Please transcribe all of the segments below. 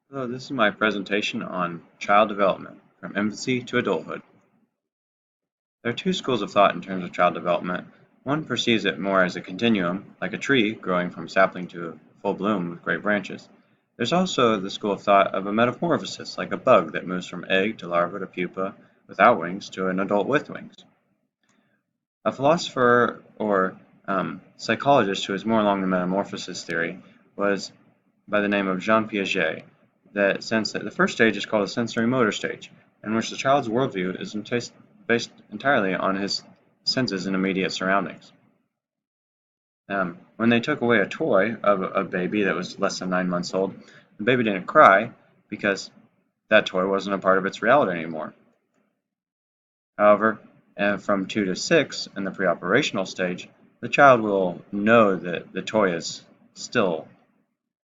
Hello, this is my presentation on child development, from infancy to adulthood. There are two schools of thought in terms of child development. One perceives it more as a continuum, like a tree growing from sapling to full bloom with great branches. There's also the school of thought of a metamorphosis, like a bug that moves from egg to larva to pupa without wings to an adult with wings. A philosopher or psychologist who is more along the metamorphosis theory was by the name of Jean Piaget, that sense that the first stage is called a sensory motor stage, in which the child's worldview is based entirely on his senses and immediate surroundings. When they took away a toy of a baby that was less than 9 months old, the baby didn't cry because that toy wasn't a part of its reality anymore. However, from 2 to 6 in the preoperational stage, the child will know that the toy is still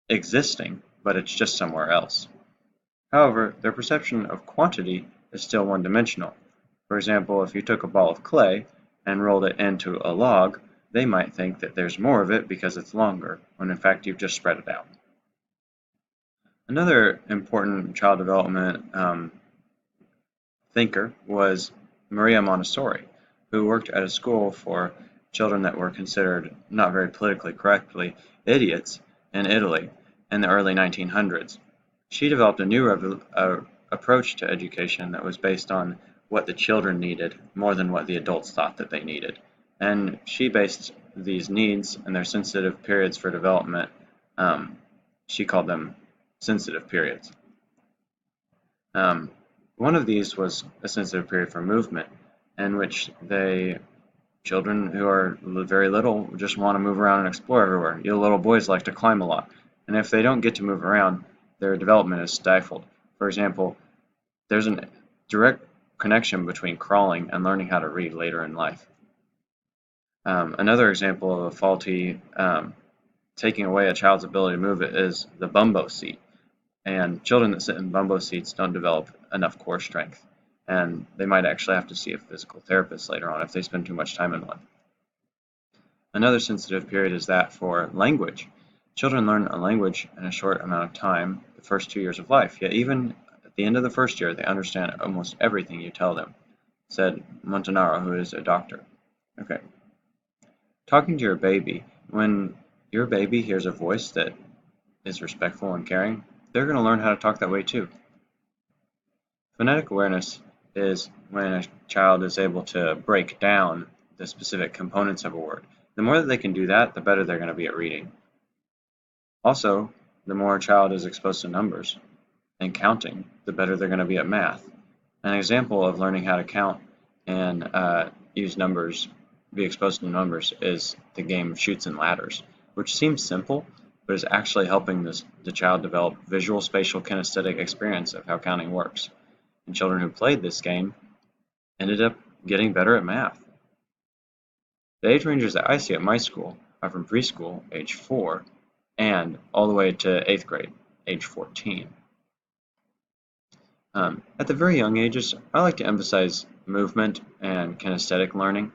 existing, but it's just somewhere else. However, their perception of quantity is still one-dimensional. For example, if you took a ball of clay and rolled it into a log, they might think that there's more of it because it's longer, when in fact you've just spread it out. Another important child development thinker was Maria Montessori, who worked at a school for children that were considered, not very politically correctly, idiots in Italy in the early 1900s. She developed a new approach to education that was based on what the children needed more than what the adults thought that they needed. And she based these needs and their sensitive periods for development, she called them sensitive periods. One of these was a sensitive period for movement, in which children who are very little just want to move around and explore everywhere. Little boys like to climb a lot, and if they don't get to move around, their development is stifled. For example, there's a direct connection between crawling and learning how to read later in life. Another example of a faulty taking away a child's ability to move is the bumbo seat. And children that sit in bumbo seats don't develop enough core strength, and they might actually have to see a physical therapist later on if they spend too much time in one. Another sensitive period is that for language. Children learn a language in a short amount of time, the first 2 years of life, yet even at the end of the first year, they understand almost everything you tell them, said Montanaro, who is a doctor. Okay. Talking to your baby. When your baby hears a voice that is respectful and caring, they're going to learn how to talk that way too. Phonetic awareness is when a child is able to break down the specific components of a word. The more that they can do that, the better they're going to be at reading. Also, the more a child is exposed to numbers and counting, the better they're going to be at math. An example of learning how to count and use numbers, be exposed to numbers, is the game Chutes and Ladders, which seems simple, but is actually helping the child develop visual spatial kinesthetic experience of how counting works. And children who played this game ended up getting better at math. The age ranges that I see at my school are from preschool, age 4, and all the way to 8th grade, age 14. At the very young ages, I like to emphasize movement and kinesthetic learning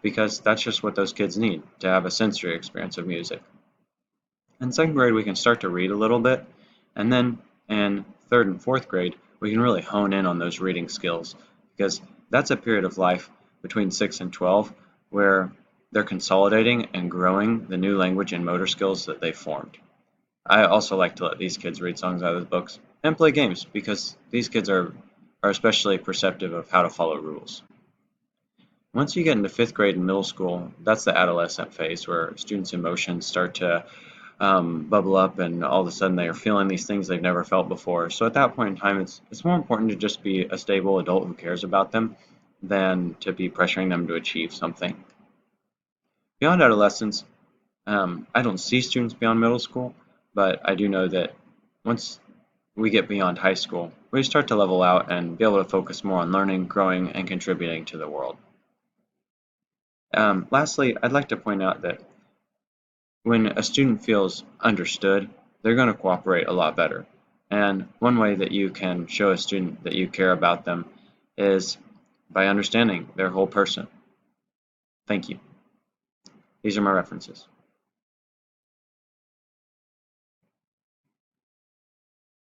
because that's just what those kids need to have a sensory experience of music. In 2nd grade, we can start to read a little bit, and then in 3rd and 4th grade, we can really hone in on those reading skills, because that's a period of life between 6 and 12 where they're consolidating and growing the new language and motor skills that they formed. I also like to let these kids read songs out of the books and play games, because these kids are especially perceptive of how to follow rules. Once you get into 5th grade and middle school, that's the adolescent phase where students' emotions start to bubble up, and all of a sudden they are feeling these things they've never felt before. So at that point in time, it's more important to just be a stable adult who cares about them than to be pressuring them to achieve something. Beyond adolescence, I don't see students beyond middle school, but I do know that once we get beyond high school, we start to level out and be able to focus more on learning, growing, and contributing to the world. Lastly, I'd like to point out that when a student feels understood, they're going to cooperate a lot better. And one way that you can show a student that you care about them is by understanding their whole person. Thank you. These are my references.